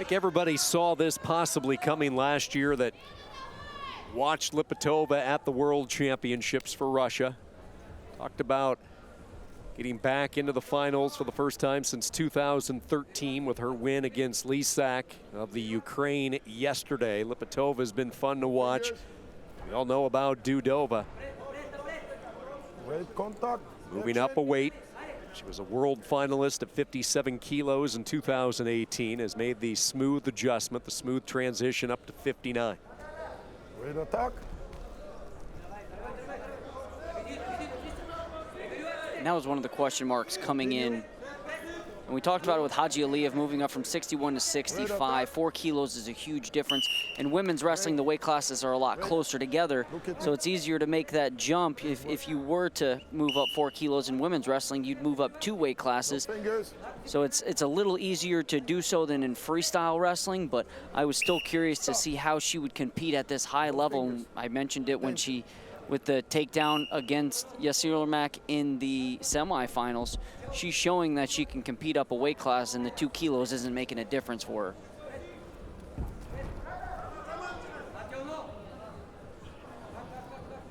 think everybody saw this possibly coming last year, that watched Lipatova at the World Championships for Russia. Talked about getting back into the finals for the first time since 2013 with her win against Lisak of the Ukraine yesterday. Lipatova has been fun to watch. We all know about DUDOVA. Moving up a weight. She was a world finalist at 57 kilos in 2018, has made the smooth adjustment, the smooth transition up to 59. And that was one of the question marks coming in. And we talked about it with Haji Aliyev moving up from 61 to 65. 4 kilos is a huge difference. In women's wrestling, the weight classes are a lot closer together, so it's easier to make that jump. If you were to move up 4 kilos in women's wrestling, you'd move up 2 weight classes. So it's a little easier to do so than in freestyle wrestling, but I was still curious to see how she would compete at this high level. I mentioned it when she, with the takedown against Yassirmak in the semifinals, she's showing that she can compete up a weight class, and the 2 kilos isn't making a difference for her.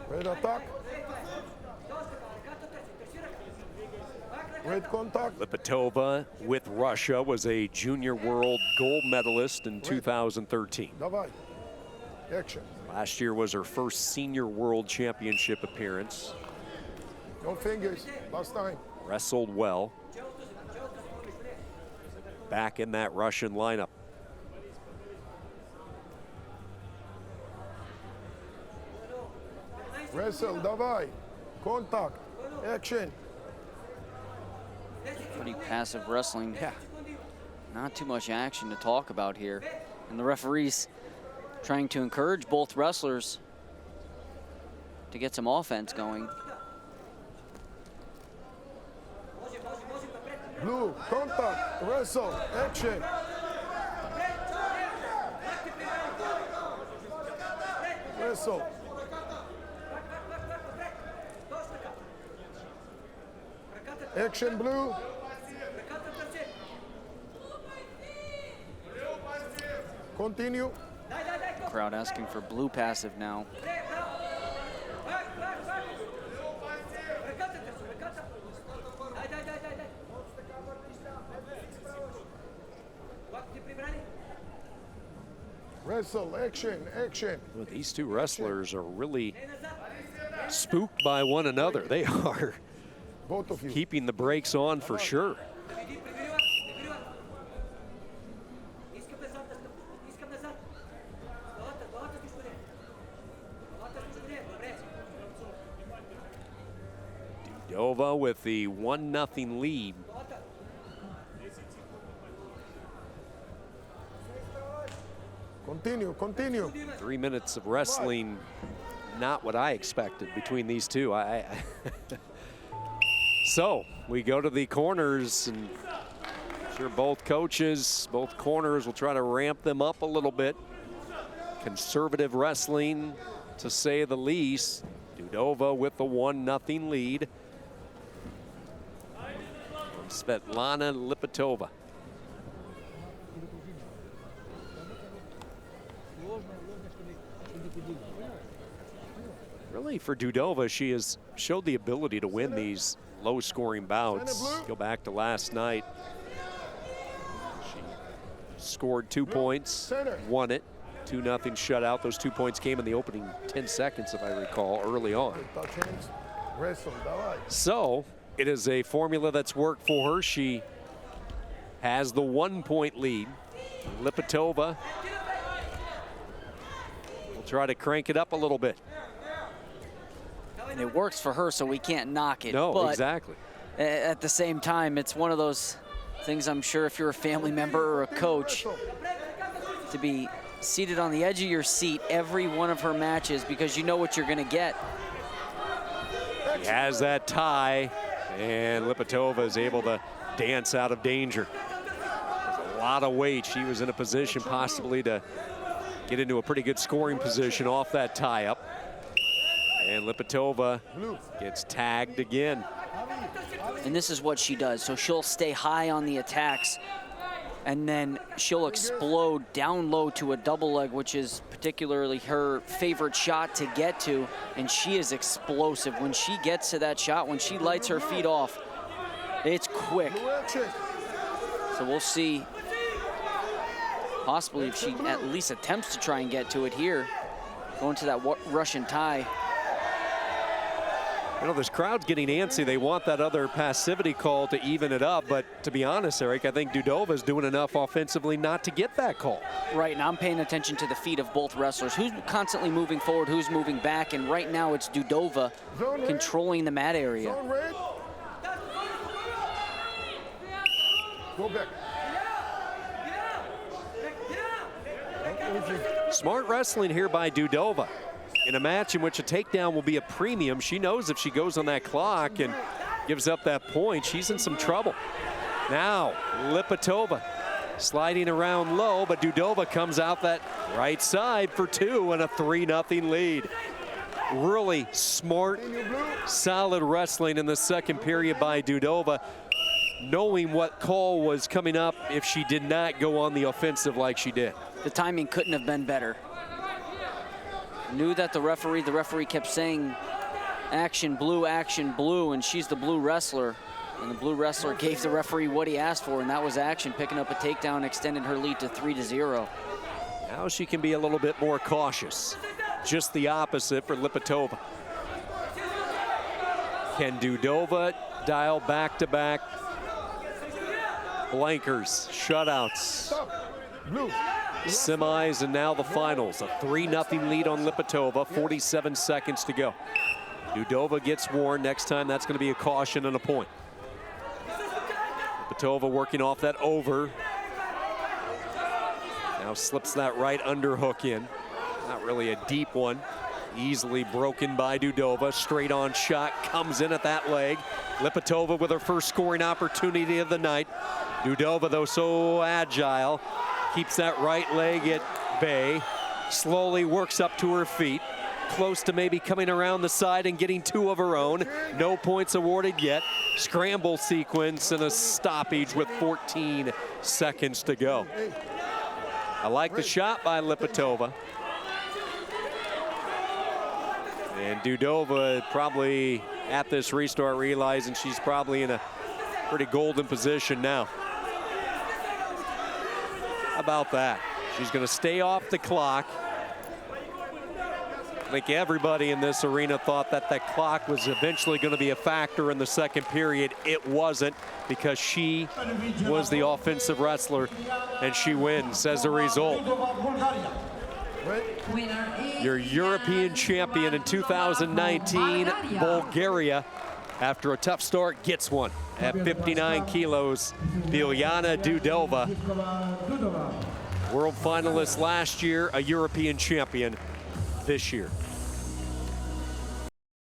Red attack. Red contact. Lipatova with Russia was a junior world gold medalist in 2013. Давай. Action. Last year was her first senior world championship appearance. No fingers. Last time. Wrestled well. Back in that Russian lineup. Wrestle. Давай. Contact. Action. Pretty passive wrestling. Yeah. Not too much action to talk about here. And the referees trying to encourage both wrestlers to get some offense going. Blue, contact, wrestle, action. Wrestle. Action, blue. Continue. Crowd asking for blue passive now. Wrestle, action, action. Well, these two wrestlers are really spooked by one another. They are Both of you. keeping the brakes on for sure. DUDOVA with the 1-0 lead. Continue, continue. 3 minutes of wrestling, not what I expected between these two. So we go to the corners, and I'm sure both coaches, both corners will try to ramp them up a little bit. Conservative wrestling, to say the least. DUDOVA with the 1-0 lead. From Svetlana Lipatova. Really, for DUDOVA, she has showed the ability to win these low-scoring bouts. Go back to last night. She scored 2 points, won it. 2-0 shutout. Those 2 points came in the opening 10 seconds, if I recall, early on. So it is a formula that's worked for her. She has the 1-point lead. Lipatova will try to crank it up a little bit. And it works for her, so we can't knock it. No, but exactly. At the same time, it's one of those things, I'm sure, if you're a family member or a coach, to be seated on the edge of your seat every one of her matches, because you know what you're going to get. He has that tie, and Lipatova is able to dance out of danger. There's a lot of weight. She was in a position possibly to get into a pretty good scoring position off that tie-up. And Lipatova gets tagged again. And this is what she does. So she'll stay high on the attacks and then she'll explode down low to a double leg, which is particularly her favorite shot to get to, and she is explosive. When she gets to that shot, when she lights her feet off, it's quick. So we'll see, possibly if she at least attempts to try and get to it here, going to that Russian tie. You know, this crowd's getting antsy. They want that other passivity call to even it up, but to be honest, Eric, I think DUDOVA's doing enough offensively not to get that call. Right, and I'm paying attention to the feet of both wrestlers. Who's constantly moving forward, who's moving back, and right now it's DUDOVA controlling the mat area. Go back. Smart wrestling here by DUDOVA. In a match in which a takedown will be a premium, she knows if she goes on that clock and gives up that point, she's in some trouble. Now, LIPATOVA sliding around low, but DUDOVA comes out that right side for two and a 3-0 lead. Really smart, solid wrestling in the second period by DUDOVA, knowing what call was coming up if she did not go on the offensive like she did. The timing couldn't have been better. Knew that the referee kept saying action blue, and she's the blue wrestler. And the blue wrestler gave the referee what he asked for, and that was action, picking up a takedown, extended her lead to 3-0. Now she can be a little bit more cautious. Just the opposite for LIPATOVA. Can DUDOVA dial back-to-back blankers, shutouts, semis, and now the finals? A 3-0 lead on LIPATOVA, 47 seconds to go. DUDOVA gets warned. Next time, that's going to be a caution and a point. LIPATOVA working off that over. Now slips that right underhook in. Not really a deep one. Easily broken by DUDOVA. Straight on shot comes in at that leg. LIPATOVA with her first scoring opportunity of the night. DUDOVA, though, so agile, keeps that right leg at bay. Slowly works up to her feet. Close to maybe coming around the side and getting two of her own. No points awarded yet. Scramble sequence and a stoppage with 14 seconds to go. I like the shot by LIPATOVA. And DUDOVA probably at this restart realizing she's probably in a pretty golden position now. How about that? She's going to stay off the clock. I think everybody in this arena thought that that clock was eventually going to be a factor in the second period. It wasn't, because she was the offensive wrestler, and she wins as a result. Your European champion in 2019, Bulgaria, after a tough start, gets one at 59 kilos. Biljana DUDOVA, world finalist last year, a European champion this year.